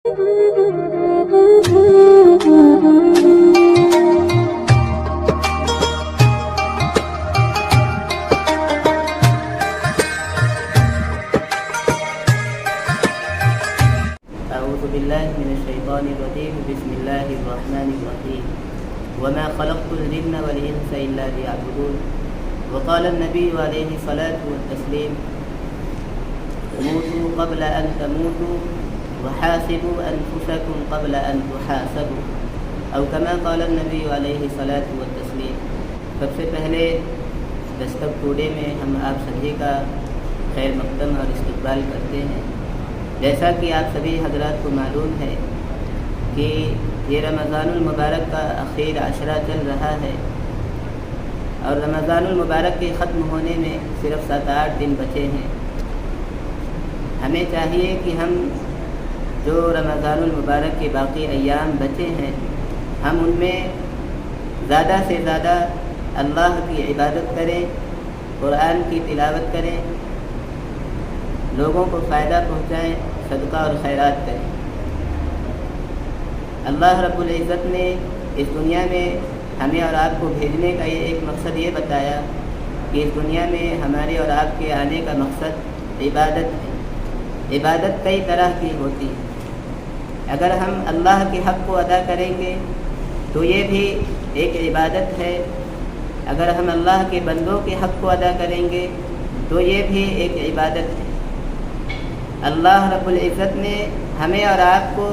أعوذ بالله من الشيطان الرجيم. بسم الله الرحمن الرحيم. وما خلقت الجن والإنس إلا ليعبدون. وقال النبي عليه الصلاة والتسليم: موتوا قبل أن تموتوا وحاسبوا أنفسكم قبل أن تحاسبوا، أو كما قال النبي عليه الصلاة والتسليم. سب سے پہلے دستک ٹوڈے میں ہم آپ سبھی کا خیر مقدم اور استقبال کرتے ہیں. جیسا کہ آپ سبھی حضرات کو معلوم ہے کہ یہ رمضان المبارک کا آخر عشرہ چل رہا ہے اور رمضان المبارک کے ختم ہونے میں صرف 7-8 دن بچے ہیں. ہمیں چاہیے کہ ہم جو رمضان المبارک کے باقی ایام بچے ہیں ہم ان میں زیادہ سے زیادہ اللہ کی عبادت کریں، قرآن کی تلاوت کریں، لوگوں کو فائدہ پہنچائیں، صدقہ اور خیرات کریں. اللہ رب العزت نے اس دنیا میں ہمیں اور آپ کو بھیجنے کا یہ ایک مقصد یہ بتایا کہ اس دنیا میں ہمارے اور آپ کے آنے کا مقصد عبادت ہے. عبادت کئی طرح کی ہوتی ہے. اگر ہم اللہ کے حق کو ادا کریں گے تو یہ بھی ایک عبادت ہے. اگر ہم اللہ کے بندوں کے حق کو ادا کریں گے تو یہ بھی ایک عبادت ہے. اللہ رب العزت نے ہمیں اور آپ کو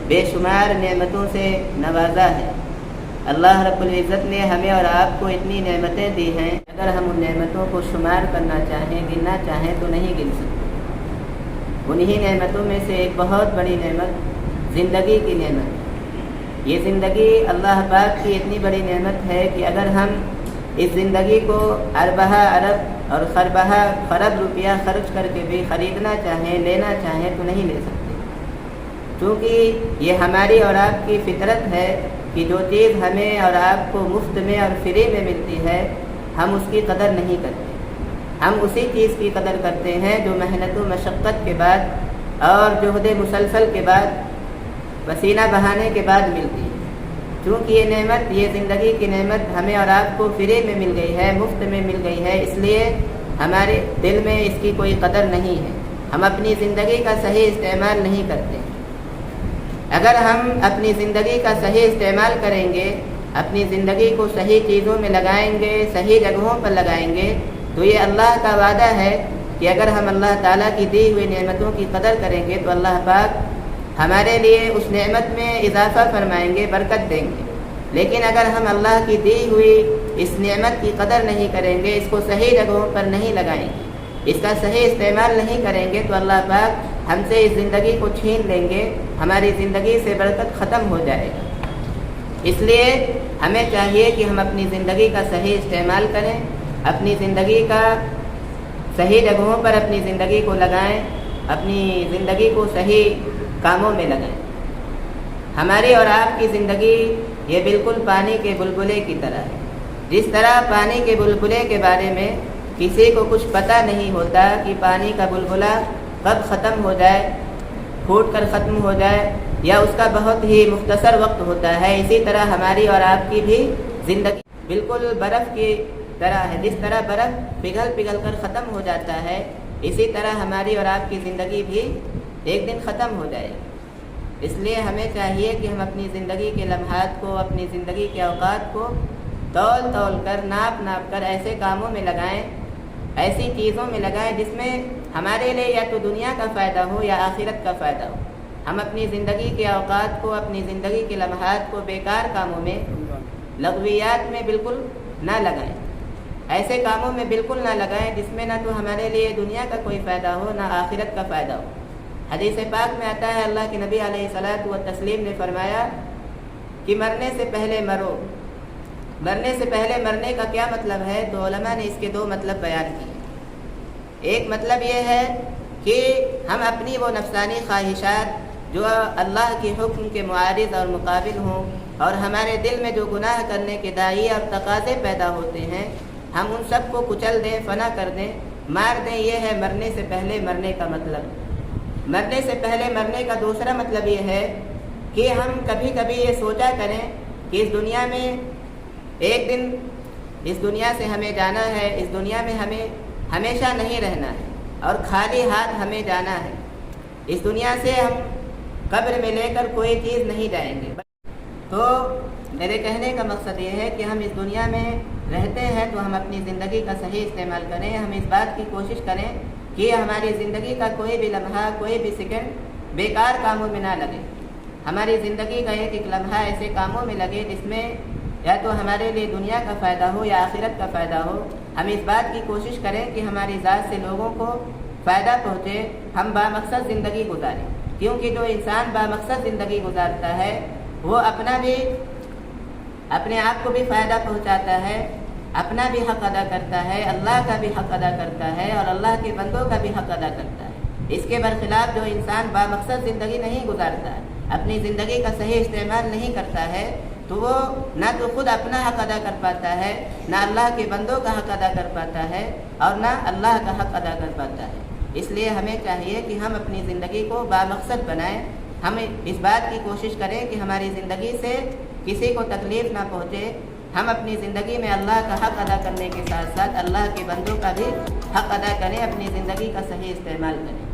بے شمار نعمتوں سے نوازا ہے. اللہ رب العزت نے ہمیں اور آپ کو اتنی نعمتیں دی ہیں، اگر ہم ان نعمتوں کو شمار کرنا چاہیں، گننا چاہیں تو نہیں گن سکتے. انہی نعمتوں میں سے ایک بہت بڑی نعمت زندگی کی نعمت. یہ زندگی اللہ پاک کی اتنی بڑی نعمت ہے کہ اگر ہم اس زندگی کو اربہ ارب اور خربہ خرب روپیہ خرچ کر کے بھی خریدنا چاہیں، لینا چاہیں تو نہیں لے سکتے، کیونکہ یہ ہماری اور آپ کی فطرت ہے کہ جو چیز ہمیں اور آپ کو مفت میں اور فری میں ملتی ہے ہم اس کی قدر نہیں کرتے. ہم اسی چیز کی قدر کرتے ہیں جو محنت و مشقت کے بعد اور جہد مسلسل کے بعد، پسینہ بہانے کے بعد ملتی ہے. چونکہ یہ نعمت، یہ زندگی کی نعمت ہمیں اور آپ کو فری میں مل گئی ہے، مفت میں مل گئی ہے، اس لیے ہمارے دل میں اس کی کوئی قدر نہیں ہے. ہم اپنی زندگی کا صحیح استعمال نہیں کرتے. اگر ہم اپنی زندگی کا صحیح استعمال کریں گے، اپنی زندگی کو صحیح چیزوں میں لگائیں گے، صحیح جگہوں پر لگائیں گے تو یہ اللہ کا وعدہ ہے کہ اگر ہم اللہ تعالیٰ کی دی ہوئی نعمتوں کی قدر کریں گے تو اللہ پاک ہمارے لیے اس نعمت میں اضافہ فرمائیں گے، برکت دیں گے. لیکن اگر ہم اللہ کی دی ہوئی اس نعمت کی قدر نہیں کریں گے، اس کو صحیح جگہوں پر نہیں لگائیں گے، اس کا صحیح استعمال نہیں کریں گے تو اللہ پاک ہم سے اس زندگی کو چھین لیں گے، ہماری زندگی سے برکت ختم ہو جائے گا. اس لیے ہمیں چاہیے کہ ہم اپنی زندگی کا صحیح استعمال کریں، اپنی زندگی کا صحیح جگہوں پر اپنی زندگی کو لگائیں، اپنی زندگی کو صحیح کاموں میں لگائیں. ہماری اور آپ کی زندگی یہ بالکل پانی کے بلبلے کی طرح ہے. جس طرح پانی کے بلبلے کے بارے میں کسی کو کچھ پتہ نہیں ہوتا کہ پانی کا بلبلہ کب ختم ہو جائے، پھوٹ کر ختم ہو جائے یا اس کا بہت ہی مختصر وقت ہوتا ہے، اسی طرح ہماری اور آپ کی بھی زندگی بالکل برف کی طرح ہے. جس طرح برف پگھل پگھل کر ختم ہو جاتا ہے، اسی طرح ہماری اور آپ کی زندگی بھی ایک دن ختم ہو جائے گی. اس لیے ہمیں چاہیے کہ ہم اپنی زندگی کے لمحات کو، اپنی زندگی کے اوقات کو تول تول کر، ناپ ناپ کر ایسے کاموں میں لگائیں، ایسی چیزوں میں لگائیں جس میں ہمارے لیے یا تو دنیا کا فائدہ ہو یا آخرت کا فائدہ ہو. ہم اپنی زندگی کے اوقات کو، اپنی زندگی کے لمحات کو بیکار کاموں میں، لغویات میں بالکل نہ لگائیں. ایسے کاموں میں بالکل نہ لگائیں جس میں نہ تو ہمارے لیے دنیا کا کوئی فائدہ ہو نہ آخرت کا فائدہ ہو. حدیث پاک میں آتا ہے، اللہ کے نبی علیہ الصلاۃ والتسلیم نے فرمایا کہ مرنے سے پہلے مرو. مرنے سے پہلے مرنے کا کیا مطلب ہے؟ تو علماء نے اس کے 2 مطلب بیان کیے. ایک مطلب یہ ہے کہ ہم اپنی وہ نفسانی خواہشات جو اللہ کے حکم کے معارض اور مقابل ہوں اور ہمارے دل میں جو گناہ کرنے کے داعی اور تقاضے پیدا ہوتے ہیں، ہم ان سب کو کچل دیں، فنا کر دیں، مار دیں. یہ ہے مرنے سے پہلے مرنے کا مطلب. مرنے سے پہلے مرنے کا دوسرا مطلب یہ ہے کہ ہم کبھی کبھی یہ سوچا کریں کہ اس دنیا میں ایک دن اس دنیا سے ہمیں جانا ہے، اس دنیا میں ہمیں ہمیشہ نہیں رہنا ہے اور خالی ہاتھ ہمیں جانا ہے۔ اس دنیا سے ہم قبر میں لے کر کوئی چیز نہیں جائیں گے۔ تو میرے کہنے کا مقصد یہ ہے کہ ہم اس دنیا میں رہتے ہیں تو ہم اپنی زندگی کا صحیح استعمال کریں۔ ہم اس بات کی کوشش کریں کہ ہماری زندگی کا کوئی بھی لمحہ، کوئی بھی سیکنڈ بیکار کاموں میں نہ لگے۔ ہماری زندگی کا ایک ایک لمحہ ایسے کاموں میں لگے جس میں یا تو ہمارے لیے دنیا کا فائدہ ہو یا آخرت کا فائدہ ہو۔ ہم اس بات کی کوشش کریں کہ ہماری ذات سے لوگوں کو فائدہ پہنچے، ہم بامقصد زندگی گزاریں، کیونکہ جو انسان بامقصد زندگی گزارتا ہے وہ اپنے آپ کو بھی فائدہ پہنچاتا ہے، اپنا بھی حق ادا کرتا ہے، اللہ کا بھی حق ادا کرتا ہے اور اللہ کے بندوں کا بھی حق ادا کرتا ہے۔ اس کے برخلاف جو انسان بامقصد زندگی نہیں گزارتا ہے، اپنی زندگی کا صحیح استعمال نہیں کرتا ہے، تو وہ نہ تو خود اپنا حق ادا کر پاتا ہے، نہ اللہ کے بندوں کا حق ادا کر پاتا ہے اور نہ اللہ کا حق ادا کر پاتا ہے۔ اس لیے ہمیں چاہیے کہ ہم اپنی زندگی کو بامقصد بنائیں۔ ہم اس بات کی کوشش کریں کہ ہماری زندگی سے کسی کو تکلیف نہ پہنچے۔ ہم اپنی زندگی میں اللہ کا حق ادا کرنے کے ساتھ ساتھ اللہ کے بندوں کا بھی حق ادا کریں، اپنی زندگی کا صحیح استعمال کریں۔